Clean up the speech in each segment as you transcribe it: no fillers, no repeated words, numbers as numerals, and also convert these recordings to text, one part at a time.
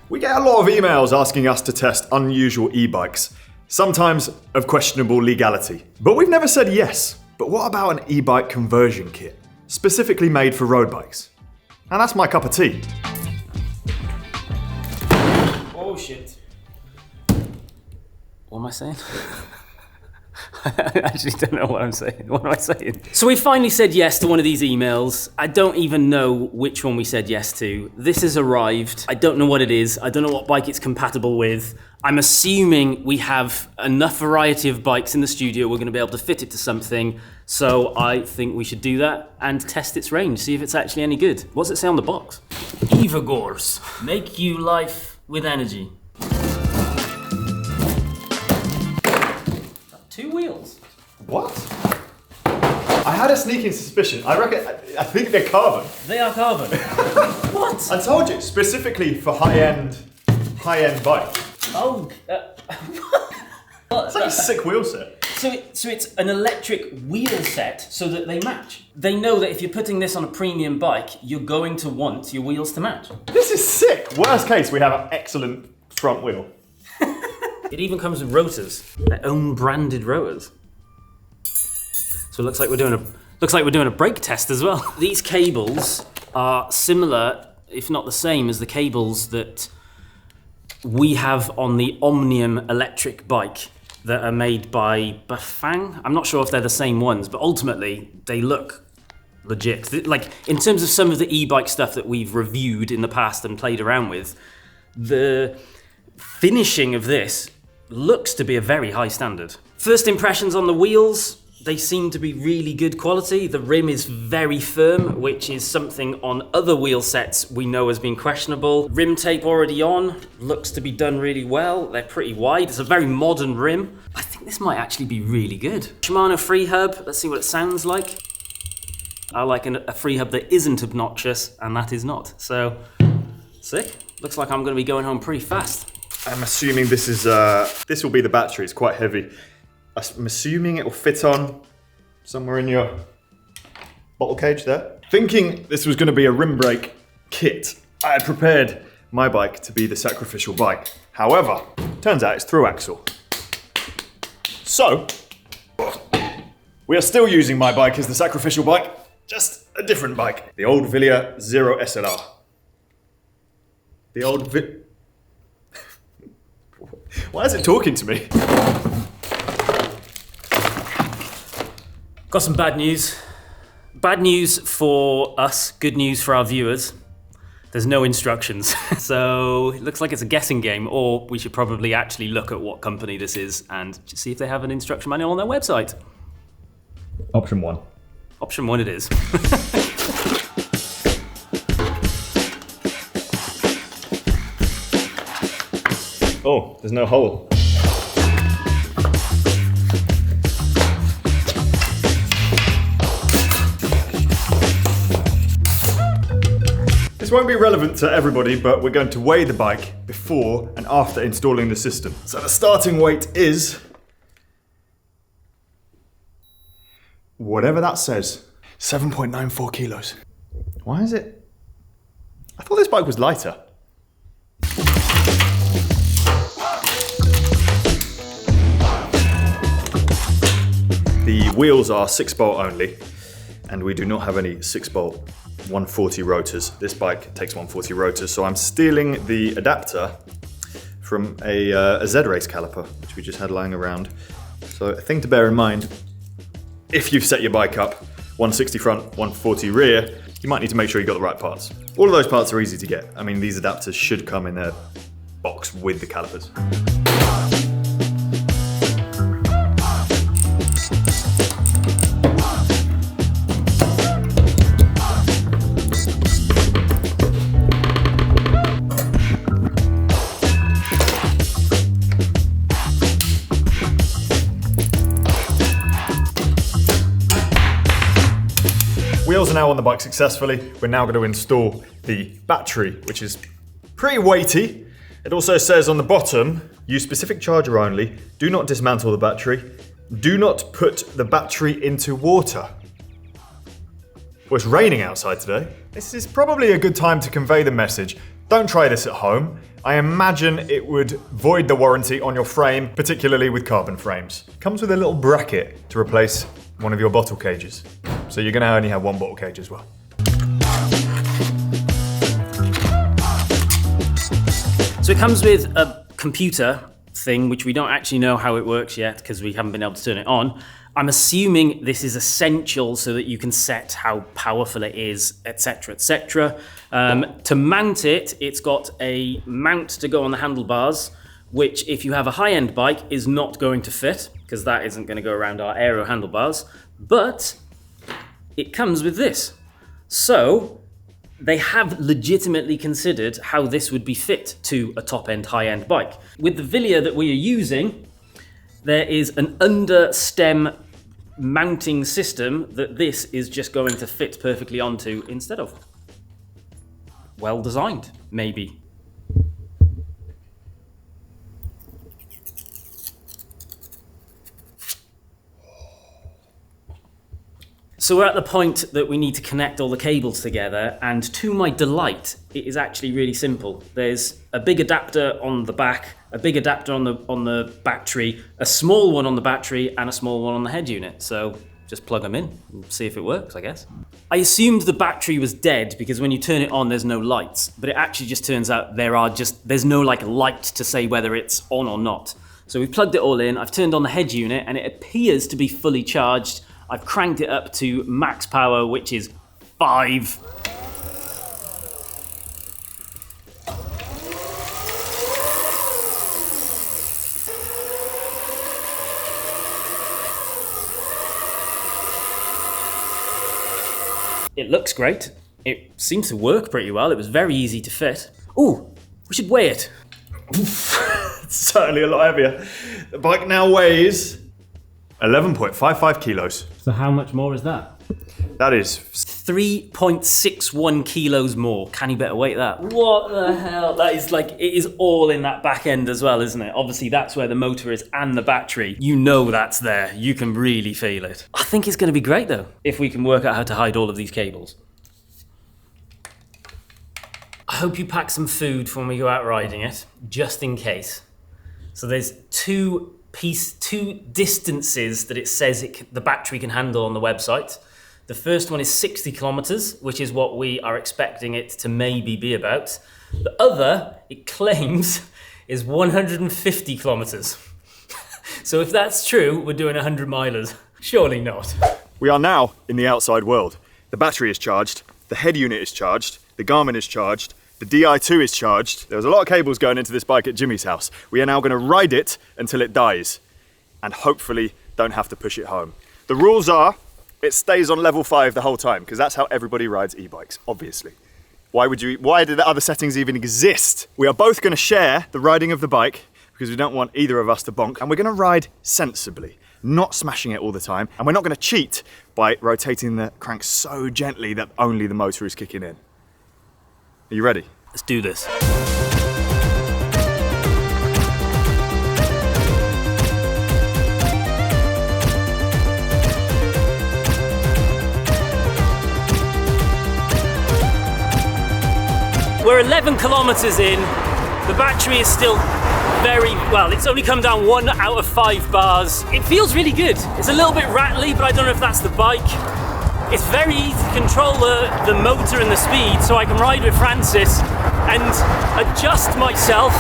We get a lot of emails asking us to test unusual e-bikes, sometimes of questionable legality. But we've never said yes. But what about an e-bike conversion kit, specifically made for road bikes? And that's my cup of tea. Oh shit. What am I saying? I actually don't know what I'm saying. What am I saying? So we finally said yes to one of these emails. I don't even know which one we said yes to. This has arrived. I don't know what it is. I don't know what bike it's compatible with. I'm assuming we have enough variety of bikes in the studio we're going to be able to fit it to something. So I think we should do that and test its range, see if it's actually any good. What does it say on the box? Evagors. Make you life with energy. 2 wheels. What? I had a sneaking suspicion. I think they're carbon. They are carbon. What? I told you, specifically for high-end bike. Oh. It's like a sick wheel set. So it's an electric wheel set so that they match. They know that if you're putting this on a premium bike, you're going to want your wheels to match. This is sick. Worst case, we have an excellent front wheel. It even comes with rotors, their own branded rotors. So it looks like we're doing a brake test as well. These cables are similar, if not the same, as the cables that we have on the Omnium electric bike that are made by Bafang. I'm not sure if they're the same ones, but ultimately they look legit. Like in terms of some of the e-bike stuff that we've reviewed in the past and played around with, the finishing of this looks to be a very high standard. First impressions on the wheels, they seem to be really good quality. The rim is very firm, which is something on other wheel sets we know has been questionable. Rim tape already on, looks to be done really well. They're pretty wide, it's a very modern rim. I think this might actually be really good. Shimano free hub, let's see what it sounds like. I like a free hub that isn't obnoxious, and that is not. So, sick. Looks like I'm gonna be going home pretty fast. I'm assuming this will be the battery. It's quite heavy. I'm assuming it will fit on somewhere in your bottle cage there. Thinking this was going to be a rim brake kit, I had prepared my bike to be the sacrificial bike. However, turns out it's through axle. So, we are still using my bike as the sacrificial bike, just a different bike. The old Villia Zero SLR. The old Why is it talking to me? Got some bad news. Bad news for us, good news for our viewers. There's no instructions. So it looks like it's a guessing game, or we should probably actually look at what company this is and just see if they have an instruction manual on their website. Option 1. Option 1 it is. Oh, there's no hole. This won't be relevant to everybody, but we're going to weigh the bike before and after installing the system. So the starting weight is whatever that says, 7.94 kilos. Why is it? I thought this bike was lighter. The wheels are 6-bolt only, and we do not have any 6-bolt 140 rotors. This bike takes 140 rotors, so I'm stealing the adapter from a Z-Race caliper, which we just had lying around. So a thing to bear in mind, if you've set your bike up 160 front, 140 rear, you might need to make sure you got the right parts. All of those parts are easy to get. I mean, these adapters should come in their box with the calipers. Wheels are now on the bike successfully. We're now going to install the battery, which is pretty weighty. It also says on the bottom, use specific charger only, do not dismantle the battery, do not put the battery into water. Well, it's raining outside today. This is probably a good time to convey the message, Don't try this at home. I imagine it would void the warranty on your frame, particularly with carbon frames. Comes with a little bracket to replace one of your bottle cages. So you're gonna only have one bottle cage as well. So it comes with a computer thing, which we don't actually know how it works yet because we haven't been able to turn it on. I'm assuming this is essential so that you can set how powerful it is, etc., etc. To mount it, it's got a mount to go on the handlebars, which if you have a high-end bike is not going to fit because that isn't going to go around our aero handlebars, but it comes with this. So they have legitimately considered how this would be fit to a top-end, high-end bike. With the Villia that we are using, there is an under-stem mounting system that this is just going to fit perfectly onto instead of. Well designed, maybe. So we're at the point that we need to connect all the cables together, and to my delight, it is actually really simple. There's a big adapter on the back, a big adapter on the battery, a small one on the battery, and a small one on the head unit. So just plug them in and see if it works, I guess. I assumed the battery was dead because when you turn it on, there's no lights, but it actually just turns out there's no like light to say whether it's on or not. So we've plugged it all in, I've turned on the head unit, and it appears to be fully charged. I've cranked it up to max power, which is 5. It looks great. It seems to work pretty well. It was very easy to fit. Ooh, we should weigh it. It's certainly a lot heavier. The bike now weighs 11.55 kilos. So how much more is that? That is 3.61 kilos more. Can you better weight that? What the hell? That is like, it is all in that back end as well, isn't it? Obviously that's where the motor is and the battery. You know that's there. You can really feel it. I think it's going to be great though, if we can work out how to hide all of these cables. I hope you pack some food for when we go out riding it, just in case. So there's two distances that it says the battery can handle on the website. The first one is 60 kilometers, which is what we are expecting it to maybe be about. The other, it claims, is 150 kilometers. So if that's true, we're doing 100 milers. Surely not. We are now in the outside world. The battery is charged, the head unit is charged, the Garmin is charged, the Di2 is charged. There was a lot of cables going into this bike at Jimmy's house. We are now going to ride it until it dies and hopefully don't have to push it home. The rules are it stays on level 5 the whole time because that's how everybody rides e-bikes, obviously. Why did the other settings even exist? We are both going to share the riding of the bike because we don't want either of us to bonk, and we're going to ride sensibly, not smashing it all the time, and we're not going to cheat by rotating the crank so gently that only the motor is kicking in. Are you ready? Let's do this. We're 11 kilometers in. The battery is still it's only come down 1 out of 5 bars. It feels really good. It's a little bit rattly, but I don't know if that's the bike. It's very easy to control the motor and the speed, so I can ride with Francis and adjust myself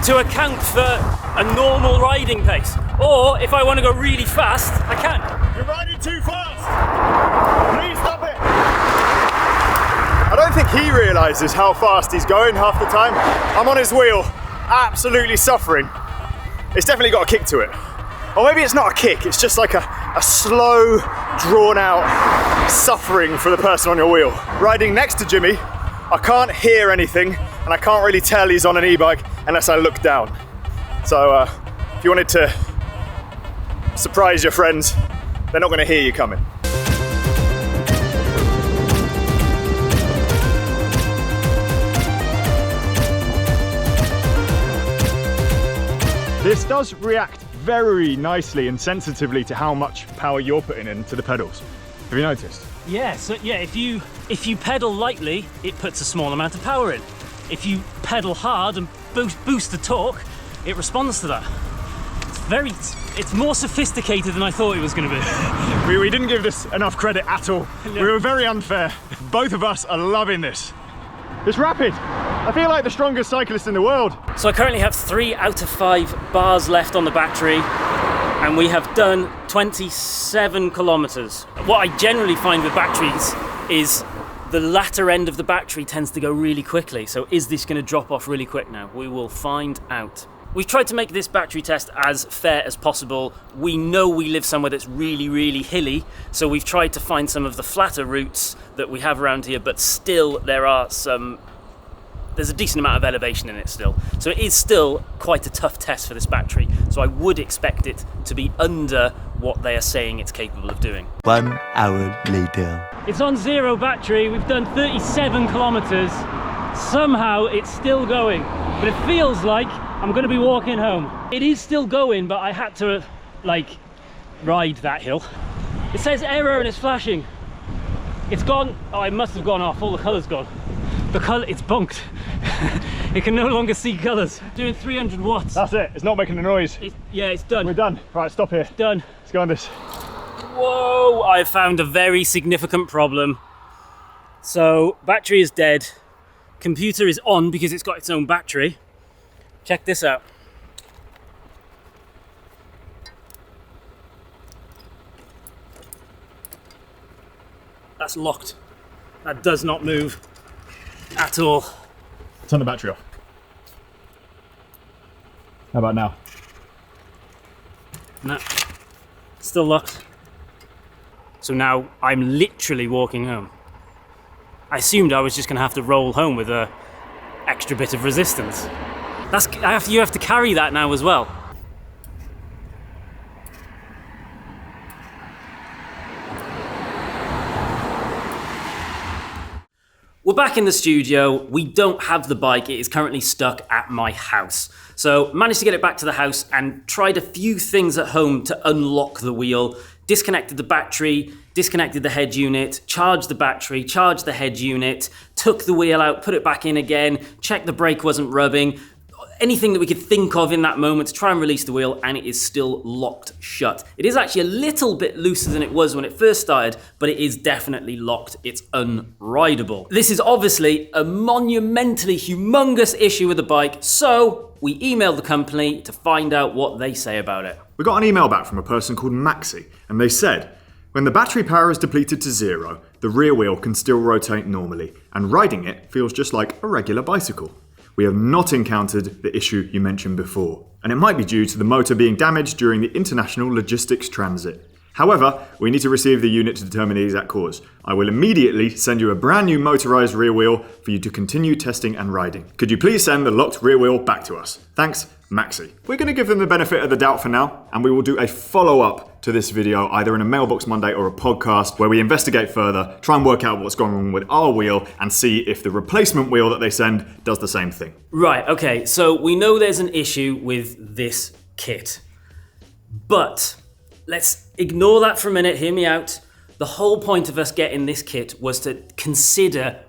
to account for a normal riding pace. Or if I want to go really fast, I can. You're riding too fast! Please stop it! I don't think he realises how fast he's going half the time. I'm on his wheel, absolutely suffering. It's definitely got a kick to it. Or maybe it's not a kick, it's just like a slow, drawn out suffering for the person on your wheel. Riding next to Jimmy, I can't hear anything and I can't really tell he's on an e-bike unless I look down. So if you wanted to surprise your friends, they're not going to hear you coming. This does react very nicely and sensitively to how much power you're putting into the pedals. Have you noticed? Yeah, so yeah, if you pedal lightly, it puts a small amount of power in. if you pedal hard and boost the torque, it responds to that. It's more sophisticated than I thought it was going to be. We didn't give this enough credit at all. No. We were very unfair. Both of us are loving this. It's rapid. I feel like the strongest cyclist in the world. So I currently have 3 out of 5 bars left on the battery, and we have done 27 kilometers. What I generally find with batteries is the latter end of the battery tends to go really quickly. So is this going to drop off really quick now? We will find out. We've tried to make this battery test as fair as possible. We know we live somewhere that's really, really hilly, so we've tried to find some of the flatter routes that we have around here, but still there's a decent amount of elevation in it still. So it is still quite a tough test for this battery, so I would expect it to be under what they are saying it's capable of doing. 1 hour later. It's on 0 battery, we've done 37 kilometers. Somehow it's still going, but it feels like I'm going to be walking home. It is still going, but I had to ride that hill. It says error and it's flashing. It's gone. Oh, it must have gone off. All the colour's gone. The colour, it's bunked. It can no longer see colours. Doing 300 watts. That's it. It's not making a noise. Yeah, it's done. We're done. Right, stop here. Done. Let's go on this. Whoa! I found a very significant problem. So, battery is dead. Computer is on because it's got its own battery. Check this out. That's locked. That does not move at all. Turn the battery off. How about now? No, still locked. So now I'm literally walking home. I assumed I was just gonna have to roll home with a extra bit of resistance. You have to carry that now as well. We're back in the studio. We don't have the bike. It is currently stuck at my house. So managed to get it back to the house and tried a few things at home to unlock the wheel. Disconnected the battery, disconnected the head unit, charged the battery, charged the head unit, took the wheel out, put it back in again, checked the brake wasn't rubbing. Anything that we could think of in that moment to try and release the wheel, and it is still locked shut. It is actually a little bit looser than it was when it first started, but it is definitely locked. It's unrideable. This is obviously a monumentally humongous issue with the bike, so we emailed the company to find out what they say about it. We got an email back from a person called Maxi, and they said, when the battery power is depleted to 0, the rear wheel can still rotate normally, and riding it feels just like a regular bicycle. We have not encountered the issue you mentioned before, and it might be due to the motor being damaged during the international logistics transit. However, we need to receive the unit to determine the exact cause. I will immediately send you a brand new motorized rear wheel for you to continue testing and riding. Could you please send the locked rear wheel back to us? Thanks, Maxi. We're going to give them the benefit of the doubt for now, and we will do a follow-up to this video either in a Mailbox Monday or a podcast where we investigate further, try and work out what's going on with our wheel and see if the replacement wheel that they send does the same thing. Right, okay, so we know there's an issue with this kit, but let's ignore that for a minute, hear me out. The whole point of us getting this kit was to consider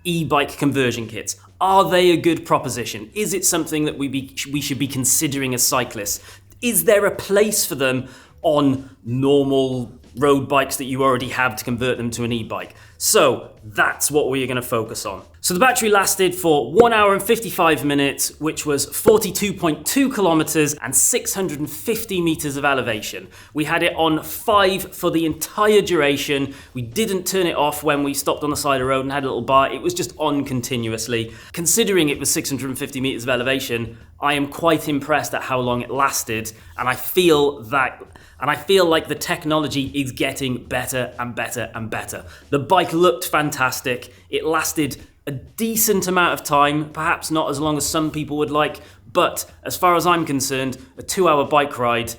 e-bike conversion kits. Are they a good proposition? Is it something that we should be considering as cyclists? Is there a place for them on normal road bikes that you already have to convert them to an e-bike? So that's what we're going to focus on. So the battery lasted for 1 hour and 55 minutes, which was 42.2 kilometers and 650 meters of elevation. We had it on 5 for the entire duration. We didn't turn it off when we stopped on the side of the road and had a little bar. It was just on continuously. Considering it was 650 meters of elevation, I am quite impressed at how long it lasted, and I feel like the technology is getting better and better and better. The bike looked fantastic. It lasted a decent amount of time, perhaps not as long as some people would like, but as far as I'm concerned, a 2-hour bike ride,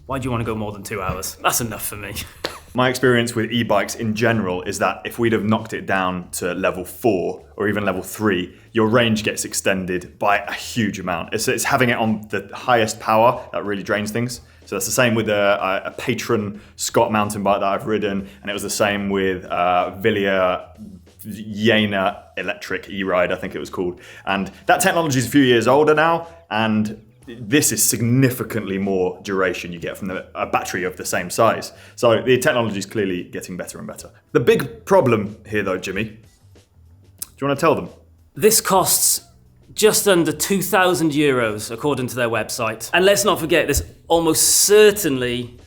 why do you want to go more than 2 hours? That's enough for me. My experience with e-bikes in general is that if we'd have knocked it down to level 4 or even level 3, your range gets extended by a huge amount. It's having it on the highest power that really drains things. So that's the same with a Patron Scott mountain bike that I've ridden, and it was the same with Jena electric e-ride, I think it was called. And that technology is a few years older now, and this is significantly more duration you get from a battery of the same size. So the technology is clearly getting better and better. The big problem here though, Jimmy, do you want to tell them? This costs just under 2,000 euros, according to their website. And let's not forget, this almost certainly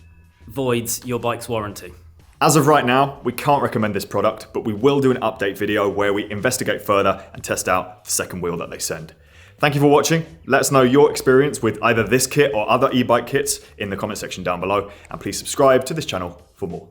voids your bike's warranty. As of right now, we can't recommend this product, but we will do an update video where we investigate further and test out the second wheel that they send. Thank you for watching. Let us know your experience with either this kit or other e-bike kits in the comment section down below, and please subscribe to this channel for more.